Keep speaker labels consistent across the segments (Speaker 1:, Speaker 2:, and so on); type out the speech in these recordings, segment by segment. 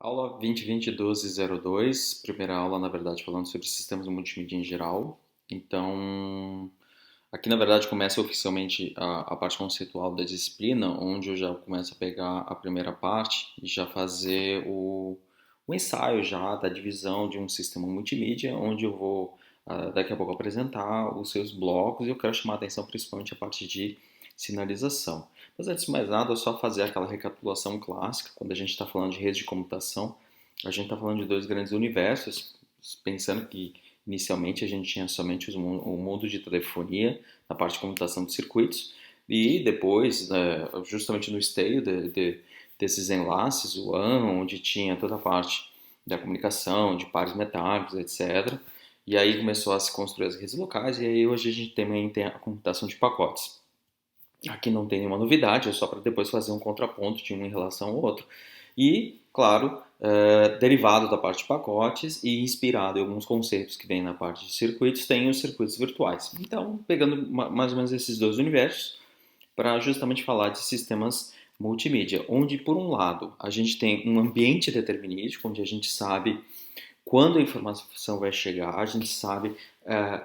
Speaker 1: Aula 2020-12-02, primeira aula, na verdade, falando sobre sistemas multimídia em geral. Então, aqui, na verdade, começa oficialmente a parte conceitual da disciplina, onde eu já começo a pegar a primeira parte e já fazer o ensaio já da divisão de um sistema multimídia, onde eu vou, daqui a pouco, apresentar os seus blocos e eu quero chamar a atenção principalmente a parte de sinalização. Mas antes de mais nada, é só fazer aquela recapitulação clássica. Quando a gente está falando de rede de computação, a gente está falando de dois grandes universos, pensando que inicialmente a gente tinha somente o mundo de telefonia, na parte de computação de circuitos, e depois, justamente no esteio desses enlaces, o WAN, onde tinha toda a parte da comunicação, de pares metálicos, etc. E aí começou a se construir as redes locais, e aí hoje a gente também tem a computação de pacotes. Aqui não tem nenhuma novidade, é só para depois fazer um contraponto de um em relação ao outro. E, claro, derivado da parte de pacotes e inspirado em alguns conceitos que vêm na parte de circuitos, tem os circuitos virtuais. Então, pegando mais ou menos esses dois universos, para justamente falar de sistemas multimídia, onde, por um lado, a gente tem um ambiente determinístico, onde a gente sabe quando a informação vai chegar, a gente sabe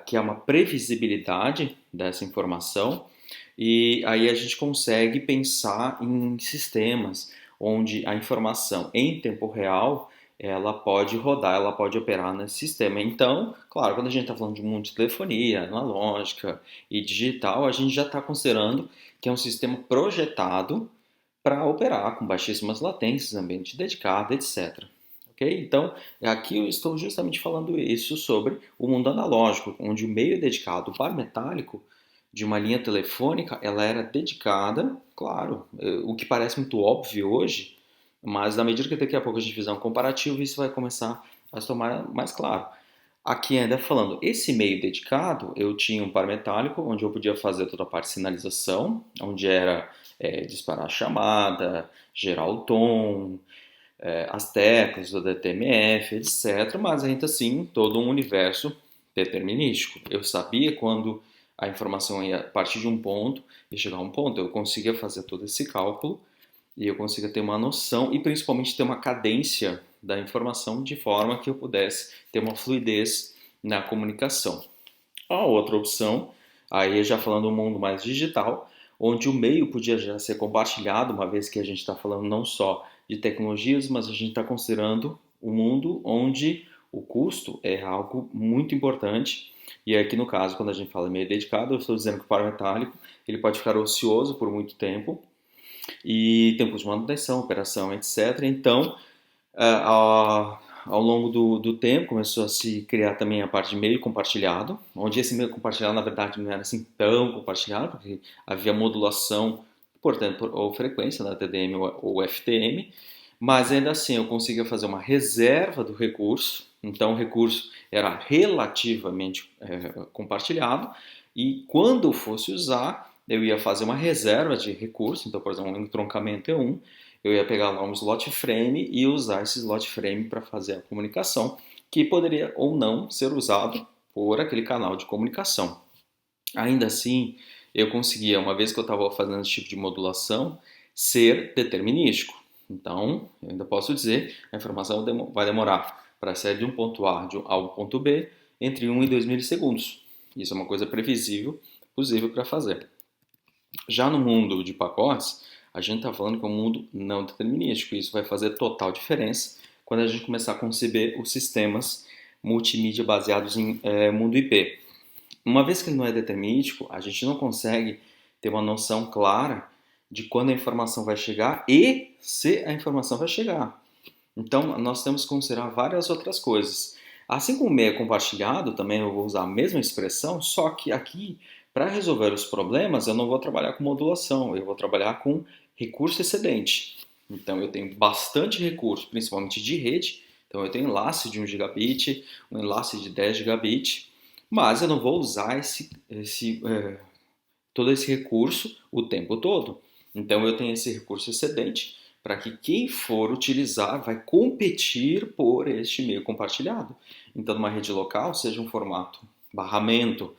Speaker 1: que há uma previsibilidade dessa informação, e aí a gente consegue pensar em sistemas onde a informação em tempo real ela pode rodar, ela pode operar nesse sistema. Então, claro, quando a gente está falando de um mundo de telefonia, analógica e digital, a gente já está considerando que é um sistema projetado para operar com baixíssimas latências, ambiente dedicado, etc. Ok? Então, aqui eu estou justamente falando isso sobre o mundo analógico, onde o meio dedicado, o par metálico, de uma linha telefônica, ela era dedicada, claro, o que parece muito óbvio hoje, mas na medida que daqui a pouco a gente fizer um comparativo, isso vai começar a se tomar mais claro. Aqui ainda falando, esse meio dedicado, eu tinha um par metálico, onde eu podia fazer toda a parte de sinalização, onde era disparar a chamada, gerar o tom, as teclas do DTMF, etc. Mas ainda assim, todo um universo determinístico. Eu sabia quando a informação ia partir de um ponto e chegar a um ponto. Eu conseguia fazer todo esse cálculo e eu conseguia ter uma noção e principalmente ter uma cadência da informação de forma que eu pudesse ter uma fluidez na comunicação. A outra opção, aí já falando um mundo mais digital, onde o meio podia já ser compartilhado, uma vez que a gente está falando não só de tecnologias, mas a gente está considerando um mundo onde o custo é algo muito importante. E aqui no caso, quando a gente fala em meio dedicado, eu estou dizendo que o par metálico ele pode ficar ocioso por muito tempo e tempos de manutenção, operação, etc. Então, ao longo do tempo começou a se criar também a parte de meio compartilhado, onde esse meio compartilhado na verdade não era assim tão compartilhado, porque havia modulação, portanto, ou frequência na TDM ou FTM, mas ainda assim eu conseguia fazer uma reserva do recurso, então o recurso era relativamente compartilhado, e quando fosse usar, eu ia fazer uma reserva de recurso, então, por exemplo, um entroncamento E1, eu ia pegar lá um slot frame e usar esse slot frame para fazer a comunicação, que poderia ou não ser usado por aquele canal de comunicação. Ainda assim, eu conseguia, uma vez que eu estava fazendo esse tipo de modulação, ser determinístico. Então, eu ainda posso dizer, a informação vai demorar para sair de um ponto A ao ponto B entre 1 e 2 milissegundos. Isso é uma coisa previsível, possível para fazer. Já no mundo de pacotes, a gente está falando que é um mundo não determinístico. Isso vai fazer total diferença quando a gente começar a conceber os sistemas multimídia baseados em mundo IP. Uma vez que ele não é determinístico, a gente não consegue ter uma noção clara de quando a informação vai chegar e se a informação vai chegar. Então, nós temos que considerar várias outras coisas. Assim como o meio é compartilhado, também eu vou usar a mesma expressão, só que aqui, para resolver os problemas, eu não vou trabalhar com modulação, eu vou trabalhar com recurso excedente. Então, eu tenho bastante recurso, principalmente de rede. Então, eu tenho enlace de 1 gigabit, um enlace de 10 gigabit, mas eu não vou usar todo esse recurso o tempo todo. Então, eu tenho esse recurso excedente para que quem for utilizar vai competir por este meio compartilhado. Então, numa rede local, seja um formato barramento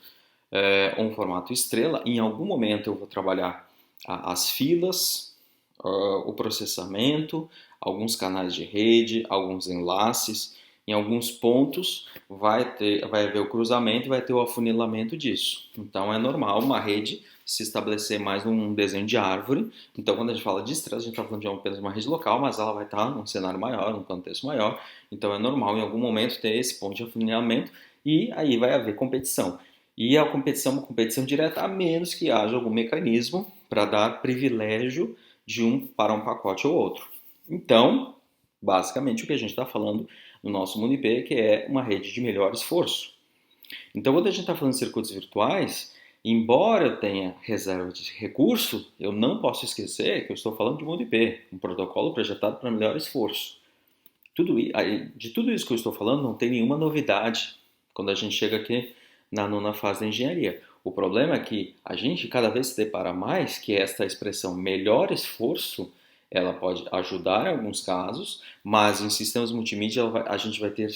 Speaker 1: ou um formato estrela, em algum momento eu vou trabalhar as filas, o processamento, alguns canais de rede, alguns enlaces. Em alguns pontos vai haver o cruzamento e vai ter o afunilamento disso. Então é normal uma rede se estabelecer mais num desenho de árvore. Então quando a gente fala de estrela, a gente está falando de apenas uma rede local, mas ela vai estar num cenário maior, num contexto maior. Então é normal em algum momento ter esse ponto de afunilamento e aí vai haver competição. E a competição é uma competição direta, a menos que haja algum mecanismo para dar privilégio de um para um pacote ou outro. Então, basicamente o que a gente está falando no nosso mundo IP é que é uma rede de melhor esforço. Então, quando a gente está falando de circuitos virtuais, embora eu tenha reserva de recurso, eu não posso esquecer que eu estou falando de mundo IP, um protocolo projetado para melhor esforço. De tudo isso que eu estou falando, não tem nenhuma novidade quando a gente chega aqui na nona fase da engenharia. O problema é que a gente cada vez se depara mais que esta expressão melhor esforço, ela pode ajudar em alguns casos, mas em sistemas multimídia a gente vai ter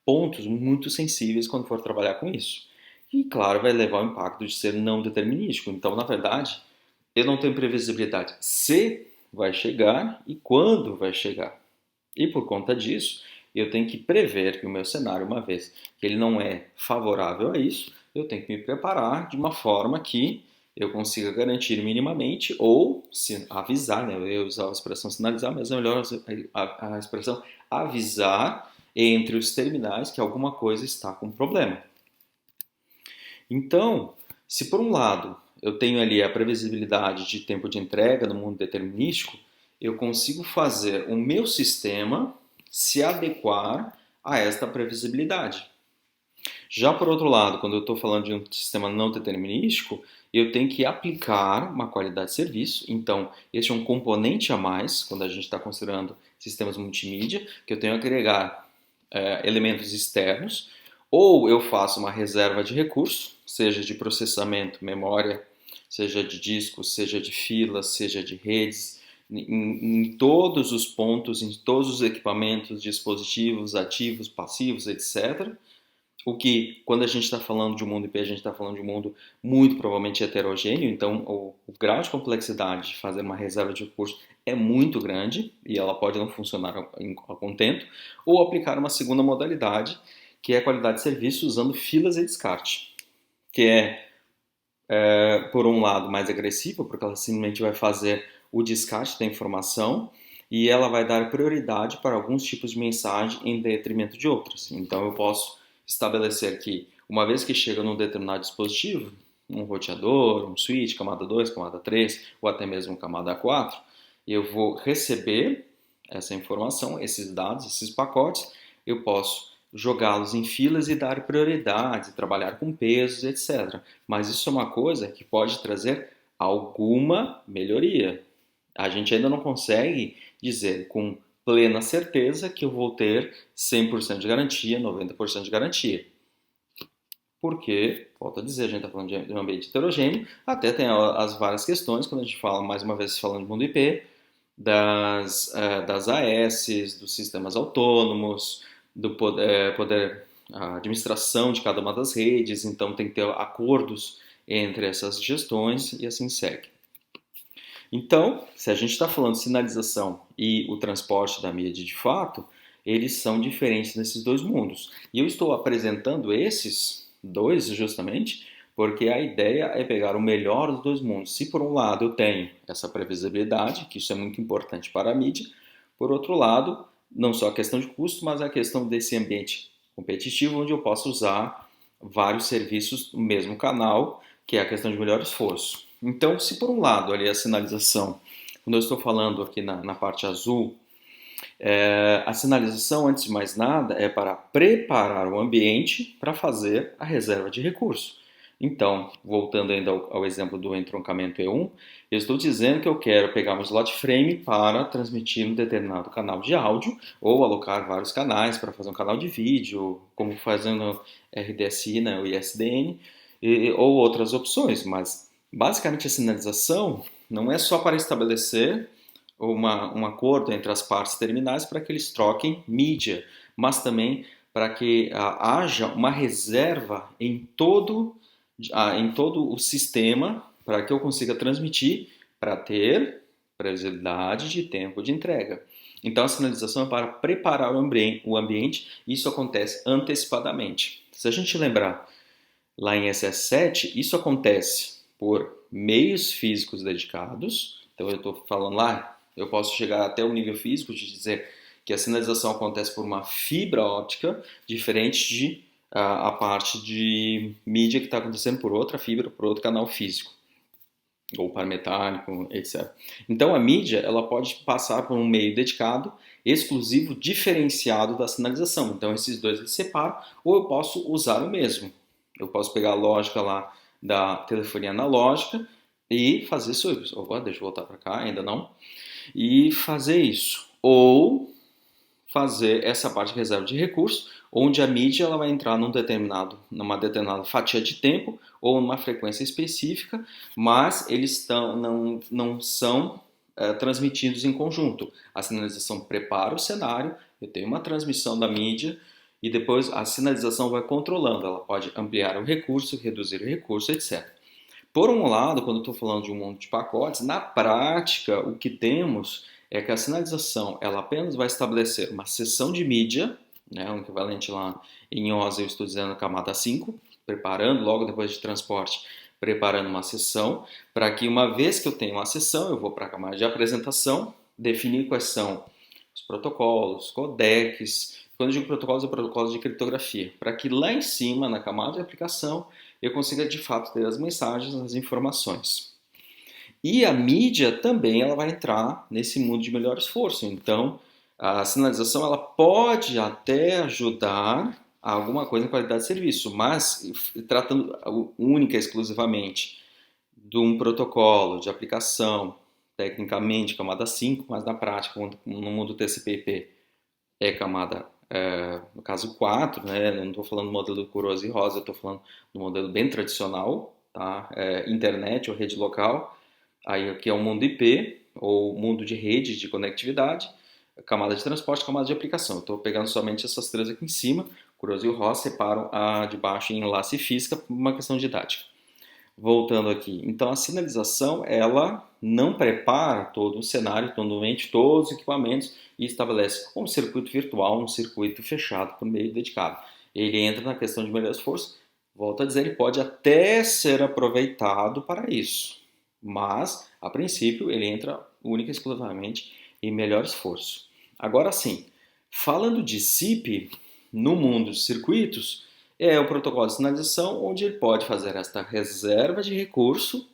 Speaker 1: pontos muito sensíveis quando for trabalhar com isso. E claro, vai levar ao impacto de ser não determinístico. Então, na verdade, eu não tenho previsibilidade se vai chegar e quando vai chegar. E por conta disso, eu tenho que prever que o meu cenário, uma vez que ele não é favorável a isso, eu tenho que me preparar de uma forma que eu consiga garantir minimamente ou se avisar, né? Eu usar a expressão sinalizar, mas é melhor a expressão avisar entre os terminais que alguma coisa está com problema. Então, se por um lado eu tenho ali a previsibilidade de tempo de entrega no mundo determinístico, eu consigo fazer o meu sistema se adequar a esta previsibilidade. Já por outro lado, quando eu estou falando de um sistema não determinístico, eu tenho que aplicar uma qualidade de serviço. Então, este é um componente a mais quando a gente está considerando sistemas multimídia, que eu tenho que agregar elementos externos, ou eu faço uma reserva de recurso, seja de processamento, memória, seja de discos, seja de filas, seja de redes, em todos os pontos, em todos os equipamentos, dispositivos, ativos, passivos, etc. O que, quando a gente está falando de um mundo IP, a gente está falando de um mundo muito provavelmente heterogêneo, então o grau de complexidade de fazer uma reserva de recursos é muito grande e ela pode não funcionar a contento, ou aplicar uma segunda modalidade, que é a qualidade de serviço usando filas e descarte, que por um lado, mais agressiva, porque ela simplesmente vai fazer o descarte da informação e ela vai dar prioridade para alguns tipos de mensagem em detrimento de outras. Então, eu posso estabelecer que, uma vez que chega num determinado dispositivo, um roteador, um switch, camada 2, camada 3, ou até mesmo camada 4, eu vou receber essa informação, esses dados, esses pacotes, eu posso jogá-los em filas e dar prioridade, trabalhar com pesos, etc. Mas isso é uma coisa que pode trazer alguma melhoria. A gente ainda não consegue dizer com plena certeza que eu vou ter 100% de garantia, 90% de garantia. Porque, volto a dizer, a gente está falando de um ambiente heterogêneo, até tem as várias questões, quando a gente fala, mais uma vez, falando de mundo IP, das AS, dos sistemas autônomos, do poder a administração de cada uma das redes, então tem que ter acordos entre essas gestões e assim segue. Então, se a gente está falando de sinalização e o transporte da mídia de fato, eles são diferentes nesses dois mundos. E eu estou apresentando esses dois justamente porque a ideia é pegar o melhor dos dois mundos. Se por um lado eu tenho essa previsibilidade, que isso é muito importante para a mídia, por outro lado, não só a questão de custo, mas a questão desse ambiente competitivo onde eu posso usar vários serviços no mesmo canal, que é a questão de melhor esforço. Então, se por um lado ali a sinalização, quando eu estou falando aqui na parte azul, a sinalização, antes de mais nada, é para preparar o ambiente para fazer a reserva de recurso. Então, voltando ainda ao exemplo do entroncamento E1, eu estou dizendo que eu quero pegar um slot frame para transmitir um determinado canal de áudio ou alocar vários canais para fazer um canal de vídeo, como fazendo RDSI, né, o ISDN, ou outras opções. Mas, basicamente, a sinalização não é só para estabelecer um acordo entre as partes terminais para que eles troquem mídia, mas também para que haja uma reserva em todo o sistema para que eu consiga transmitir para ter previsibilidade de tempo de entrega. Então a sinalização é para preparar o ambiente, e isso acontece antecipadamente. Se a gente lembrar lá em SS7, isso acontece por meios físicos dedicados. Então eu estou falando lá, eu posso chegar até o nível físico de dizer que a sinalização acontece por uma fibra óptica, diferente de a parte de mídia que está acontecendo por outra fibra, por outro canal físico, ou par metálico, etc. Então a mídia ela pode passar por um meio dedicado, exclusivo, diferenciado da sinalização. Então esses dois eles separam, ou eu posso usar o mesmo. Eu posso pegar a lógica lá da telefonia analógica e fazer isso. Deixa eu voltar para cá, ainda não. E fazer isso. Ou fazer essa parte de reserva de recursos, onde a mídia ela vai entrar numa determinada fatia de tempo ou numa frequência específica, mas eles não são transmitidos em conjunto. A sinalização prepara o cenário, eu tenho uma transmissão da mídia e depois a sinalização vai controlando. Ela pode ampliar o recurso, reduzir o recurso, etc. Por um lado, quando eu estou falando de um monte de pacotes, na prática o que temos é que a sinalização ela apenas vai estabelecer uma seção de mídia, né, um equivalente lá em OSI, eu estou dizendo camada 5, preparando logo depois de transporte, preparando uma seção, para que uma vez que eu tenho uma seção, eu vou para a camada de apresentação, definir quais são os protocolos, codecs. Quando eu digo protocolos, é protocolos de criptografia, para que lá em cima, na camada de aplicação, eu consiga de fato ter as mensagens, as informações. E a mídia também ela vai entrar nesse mundo de melhor esforço. Então, a sinalização ela pode até ajudar a alguma coisa em qualidade de serviço, mas tratando única e exclusivamente de um protocolo de aplicação, tecnicamente camada 5, mas na prática, no mundo TCP/IP, é camada, no caso 4, né? Não estou falando do modelo cor e rosa, estou falando do modelo bem tradicional, tá? Internet ou rede local. Aí aqui é o mundo IP, ou mundo de rede de conectividade, camada de transporte, camada de aplicação. Estou pegando somente essas três aqui em cima. Coroas e o Ross separam a de baixo em enlace física por uma questão didática. Voltando aqui, então a sinalização ela não prepara todo o cenário, todo o ambiente, todos os equipamentos e estabelece um circuito virtual, um circuito fechado por meio dedicado. Ele entra na questão de melhor esforço. Volto a dizer, ele pode até ser aproveitado para isso. Mas, a princípio, ele entra única e exclusivamente em melhor esforço. Agora sim, falando de SIP, no mundo de circuitos, é o protocolo de sinalização onde ele pode fazer esta reserva de recurso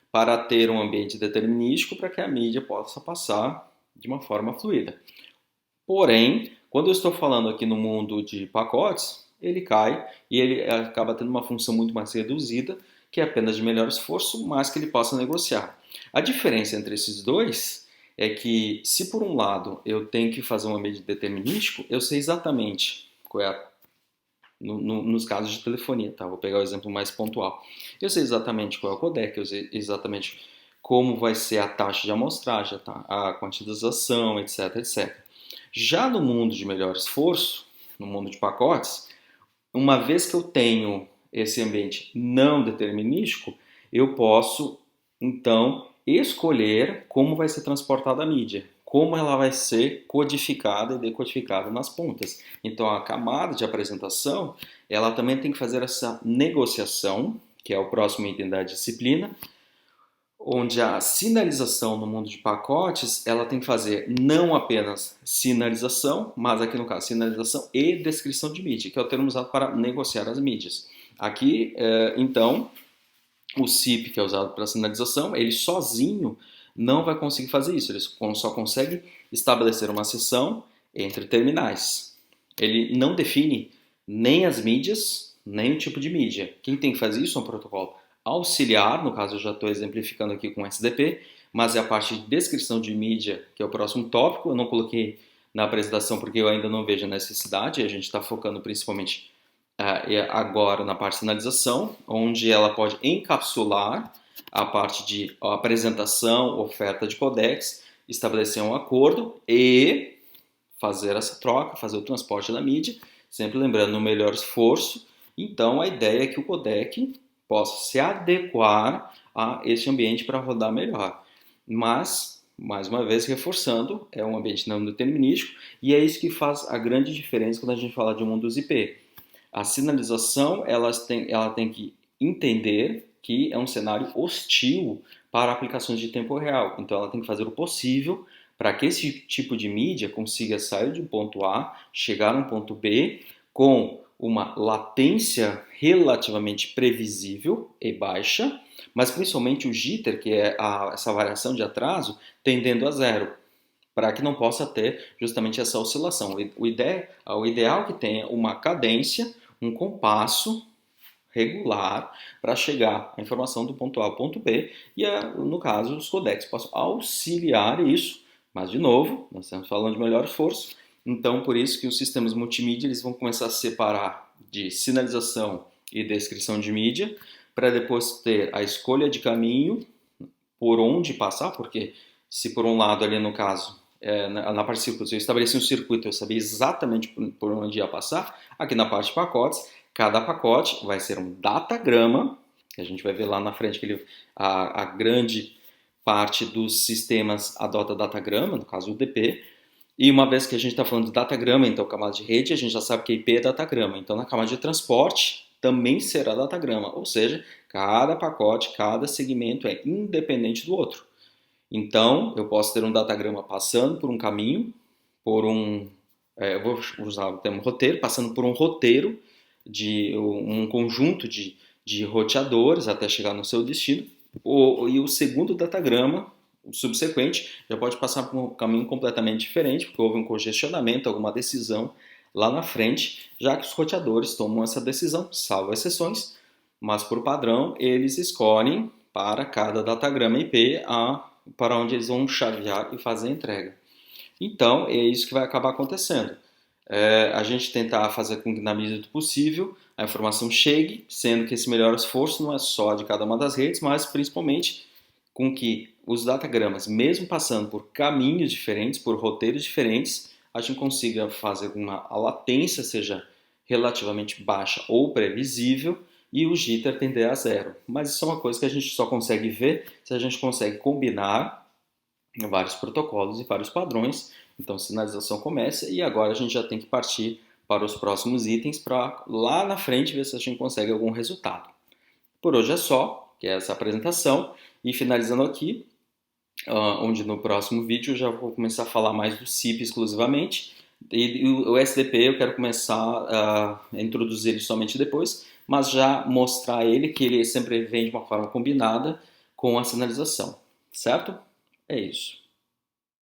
Speaker 1: para ter um ambiente determinístico para que a mídia possa passar de uma forma fluida. Porém, quando eu estou falando aqui no mundo de pacotes, ele cai e ele acaba tendo uma função muito mais reduzida, que é apenas de melhor esforço, mas que ele possa negociar. A diferença entre esses dois é que, se por um lado eu tenho que fazer um ambiente determinístico, eu sei exatamente qual é nos casos de telefonia, tá? Vou pegar o exemplo mais pontual. Eu sei exatamente qual é o codec, eu sei exatamente como vai ser a taxa de amostragem, tá? A quantização, etc, etc. Já no mundo de melhor esforço, no mundo de pacotes, uma vez que eu tenho esse ambiente não determinístico, eu posso, então, escolher como vai ser transportada a mídia, como ela vai ser codificada e decodificada nas pontas. Então, a camada de apresentação, ela também tem que fazer essa negociação, que é o próximo item da disciplina, onde a sinalização no mundo de pacotes, ela tem que fazer não apenas sinalização, mas aqui no caso, sinalização e descrição de mídia, que é o termo usado para negociar as mídias. Aqui, então, o SIP, que é usado para sinalização, ele sozinho não vai conseguir fazer isso, ele só consegue estabelecer uma seção entre terminais. Ele não define nem as mídias, nem o tipo de mídia. Quem tem que fazer isso é um protocolo auxiliar, no caso eu já estou exemplificando aqui com SDP, mas é a parte de descrição de mídia, que é o próximo tópico. Eu não coloquei na apresentação porque eu ainda não vejo a necessidade, a gente está focando principalmente agora na parte de sinalização, onde ela pode encapsular a parte de apresentação, oferta de codecs, estabelecer um acordo e fazer essa troca, fazer o transporte da mídia, sempre lembrando no melhor esforço. Então a ideia é que o codec possa se adequar a esse ambiente para rodar melhor. Mas mais uma vez reforçando, é um ambiente não determinístico e é isso que faz a grande diferença quando a gente fala de um mundo IP. A sinalização ela tem que entender que é um cenário hostil para aplicações de tempo real. Então ela tem que fazer o possível para que esse tipo de mídia consiga sair de um ponto A, chegar a um ponto B com uma latência relativamente previsível e baixa, mas principalmente o jitter, que é essa variação de atraso, tendendo a zero, para que não possa ter justamente essa oscilação. O ideal é que tenha uma cadência, um compasso regular para chegar a informação do ponto A ao ponto B e, no caso, os codecs possam auxiliar isso, mas, de novo, nós estamos falando de melhor esforço, então, por isso que os sistemas multimídia eles vão começar a separar de sinalização e descrição de mídia, para depois ter a escolha de caminho por onde passar, porque se por um lado ali no caso, na parte de circuitos, eu estabeleci um circuito, eu sabia exatamente por onde ia passar, aqui na parte de pacotes, cada pacote vai ser um datagrama, que a gente vai ver lá na frente que a grande parte dos sistemas adota datagrama, no caso o UDP, e uma vez que a gente está falando de datagrama, então camada de rede, a gente já sabe que IP é datagrama. Então na camada de transporte também será datagrama, ou seja, cada pacote, cada segmento é independente do outro. Então eu posso ter um datagrama passando por um caminho, eu vou usar o termo roteiro, passando por um roteiro de um conjunto de roteadores até chegar no seu destino, e o segundo datagrama o subsequente já pode passar por um caminho completamente diferente, porque houve um congestionamento, alguma decisão lá na frente, já que os roteadores tomam essa decisão, salvo exceções, mas por padrão eles escolhem para cada datagrama IP para onde eles vão chavear e fazer a entrega. Então é isso que vai acabar acontecendo. A gente tentar fazer com que na medida do possível a informação chegue, sendo que esse melhor esforço não é só de cada uma das redes, mas principalmente com que os datagramas, mesmo passando por caminhos diferentes, por roteiros diferentes, a gente consiga fazer com que a latência seja relativamente baixa ou previsível e o jitter tender a zero. Mas isso é uma coisa que a gente só consegue ver se a gente consegue combinar vários protocolos e vários padrões. Então, sinalização começa e agora a gente já tem que partir para os próximos itens para lá na frente ver se a gente consegue algum resultado. Por hoje é só, que é essa apresentação. E finalizando aqui, onde no próximo vídeo eu já vou começar a falar mais do CIP exclusivamente. E o SDP eu quero começar a introduzir ele somente depois, mas já mostrar ele que ele sempre vem de uma forma combinada com a sinalização, certo? É isso.